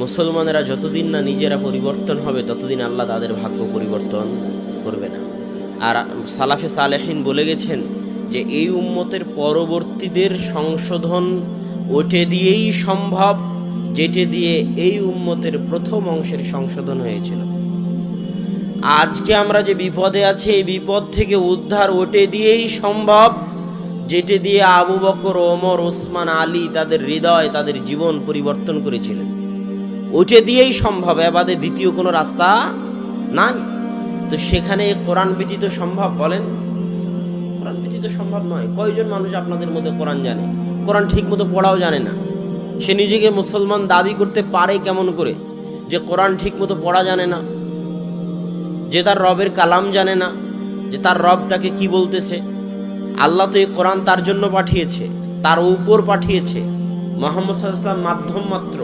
মুসলমানেরা যতদিন না নিজেরা পরিবর্তন হবে ততদিন আল্লাহ তাদের ভাগ্য পরিবর্তন করবে না। আর সালাফে সালেহিন বলে গেছেন যে এই উম্মতের পরবর্তীদের সংশোধন ওটে দিয়েই সম্ভব যেটে দিয়ে এই উম্মতের প্রথম অংশের সংশোধন হয়েছিল। আজকে আমরা যে বিপদে আছি এই বিপদ থেকে উদ্ধার ওটে দিয়েই সম্ভব যেটে দিয়ে আবু বকর, ওমর, ওসমান, আলী তাদের হৃদয় তাদের জীবন পরিবর্তন করেছিলেন। ওটে দিয়েই সম্ভব, এবাদে দ্বিতীয় কোনো রাস্তা নাই। তো সেখানে কোরআন ব্যতীত সম্ভব? বলেন, কোরআন ব্যতীত সম্ভব নয়। কয়জন মানুষ আপনাদের মধ্যে কোরআন জানে? কোরআন ঠিক মতো পড়াও জানে না। সে নিজেকে মুসলমান দাবি করতে পারে কেমন করে যে কোরআন ঠিক মতো পড়া জানে না, যে তার রবের কালাম জানে না, যে তার রব তাকে কি বলতেছে। আল্লাহ তো এই কোরআন তার জন্য পাঠিয়েছে, তার উপর পাঠিয়েছে। মুহাম্মদ সাল্লাল্লাহু আলাইহি ওয়াসাল্লাম মাধ্যম মাত্র।